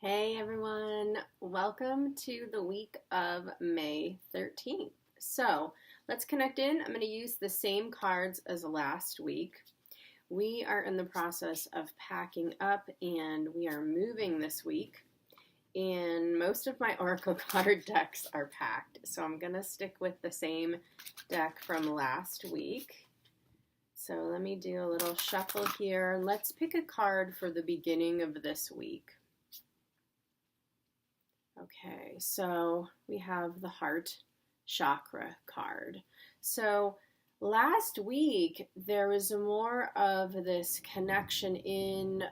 Hey everyone, welcome to the week of May 13th. So let's connect in. I'm going to use the same cards as last week. We are in the process of packing up and we are moving this week. And most of my Oracle card decks are packed. So I'm going to stick with the same deck from last week. So let me do a little shuffle here. Let's pick a card for the beginning of this week. Okay, so we have the heart chakra card. So last week there was more of this connection in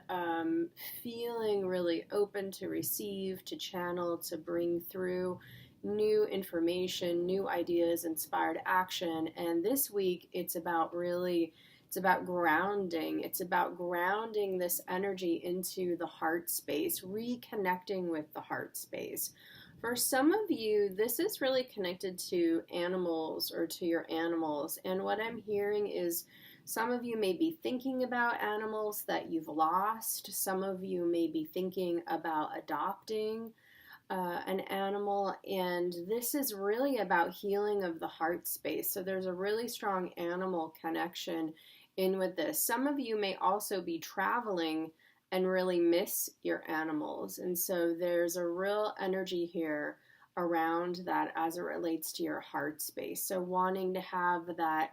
feeling really open to receive, to channel, to bring through new information, new ideas, inspired action. And this week it's about grounding. It's about grounding this energy into the heart space, reconnecting with the heart space. For some of you, this is really connected to animals or to your animals. And what I'm hearing is some of you may be thinking about animals that you've lost. Some of you may be thinking about adopting an animal, and this is really about healing of the heart space. So there's a really strong animal connection in with this. Some of you may also be traveling and really miss your animals. And so there's a real energy here around that as it relates to your heart space. So wanting to have that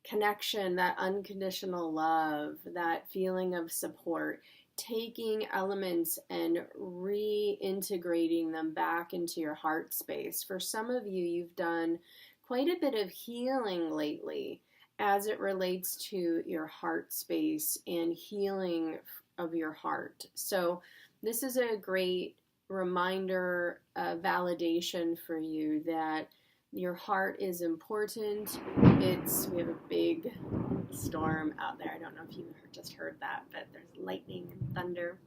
connection, that unconditional love, that feeling of support, taking elements and reintegrating them back into your heart space. For some of you, you've done quite a bit of healing lately as it relates to your heart space and healing of your heart. So this is a great reminder, validation for you that your heart is important. We have a big storm out there. I don't know if you just heard that, but there's lightning and thunder.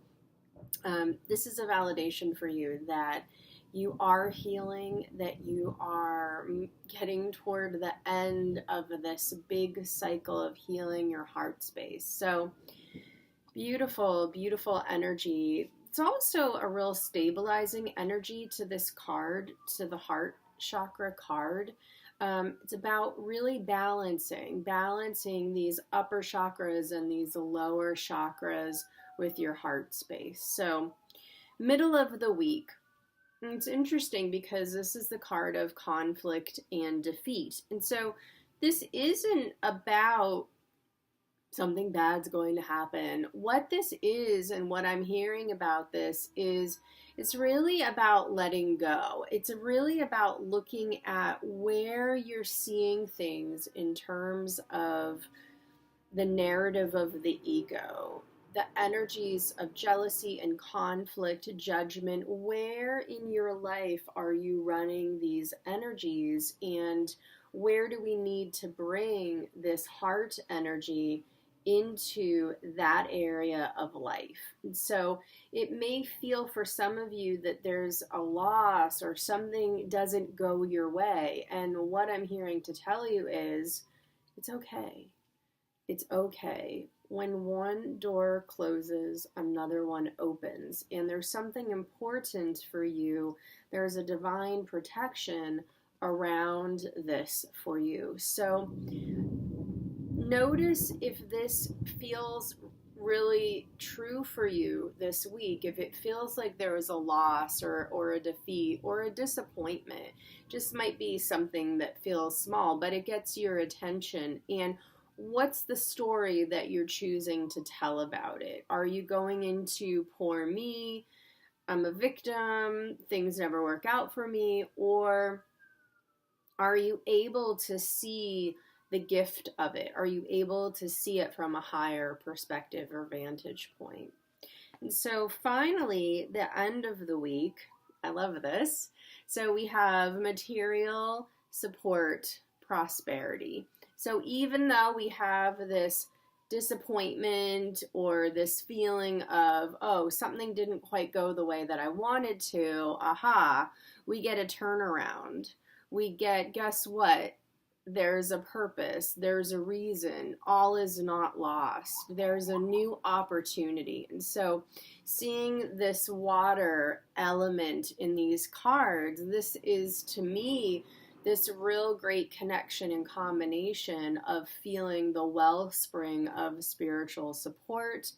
This is a validation for you that you are healing, that you are getting toward the end of this big cycle of healing your heart space. So beautiful, beautiful energy. It's also a real stabilizing energy to this card, to the heart chakra card. It's about really balancing these upper chakras and these lower chakras with your heart space. So middle of the week. And it's interesting because this is the card of conflict and defeat. And so this isn't about something bad's going to happen. What this is, and what I'm hearing about this, is it's really about letting go. It's really about looking at where you're seeing things in terms of the narrative of the ego, the energies of jealousy and conflict, judgment. Where in your life are you running these energies, and where do we need to bring this heart energy into that area of life? And so it may feel for some of you that there's a loss or something doesn't go your way. And what I'm hearing to tell you is it's okay. It's okay. When one door closes, another one opens. And there's something important for you. There's a divine protection around this for you. So notice if this feels really true for you this week, if it feels like there was a loss or a defeat or a disappointment. Just might be something that feels small, but it gets your attention. And what's the story that you're choosing to tell about it? Are you going into poor me, I'm a victim, things never work out for me? Or are you able to see the gift of it? Are you able to see it from a higher perspective or vantage point? And so finally, the end of the week, I love this. So we have material, support, prosperity. So even though we have this disappointment or this feeling of, oh, something didn't quite go the way that I wanted to, we get a turnaround. We get, guess what? there's a purpose, there's a reason, all is not lost, there's a new opportunity. And so, seeing this water element in these cards, this is to me this real great connection and combination of feeling the wellspring of spiritual support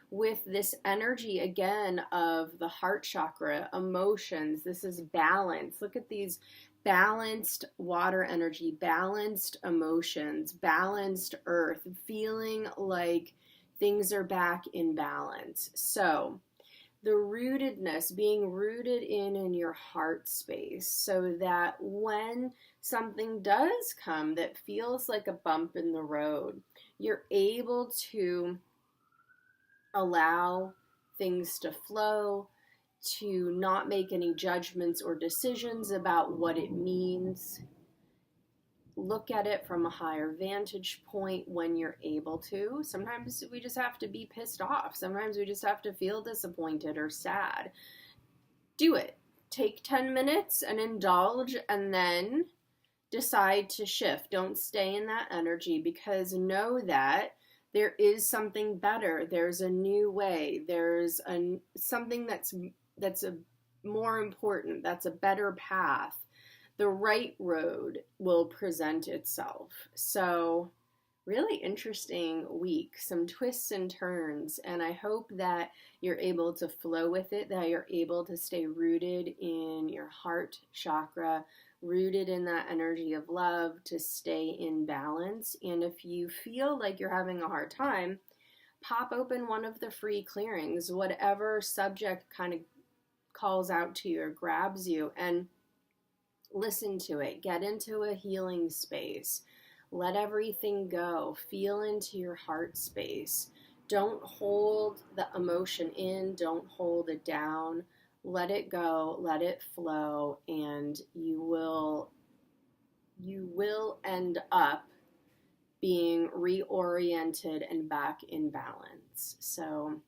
with this energy again of the heart chakra, emotions. This is balance. Look at these balanced water energy, balanced emotions, balanced earth, feeling like things are back in balance. So, the rootedness, being rooted in your heart space, so that when something does come that feels like a bump in the road, you're able to allow things to flow, to not make any judgments or decisions about what it means. Look at it from a higher vantage point when you're able to. Sometimes we just have to be pissed off. Sometimes we just have to feel disappointed or sad. Do it. Take 10 minutes and indulge, and then decide to shift. Don't stay in that energy, because know that there is something better. There's a new way. There's something that's a more important. That's a better path. The right road will present itself. So, really interesting week, some twists and turns, and I hope that you're able to flow with it, that you're able to stay rooted in your heart chakra, rooted in that energy of love, to stay in balance. And if you feel like you're having a hard time, pop open one of the free clearings, whatever subject kind of calls out to you or grabs you, and listen to it. Get into a healing space. Let everything go. Feel into your heart space. Don't hold the emotion in. Don't hold it down. Let it go. Let it flow, and you will end up being reoriented and back in balance. So,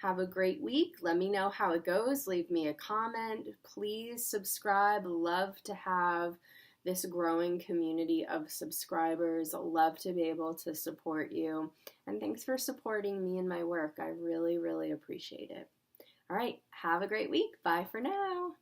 have a great week. Let me know how it goes. Leave me a comment. Please subscribe. Love to have this growing community of subscribers. Love to be able to support you. And thanks for supporting me and my work. I really, really appreciate it. All right. Have a great week. Bye for now.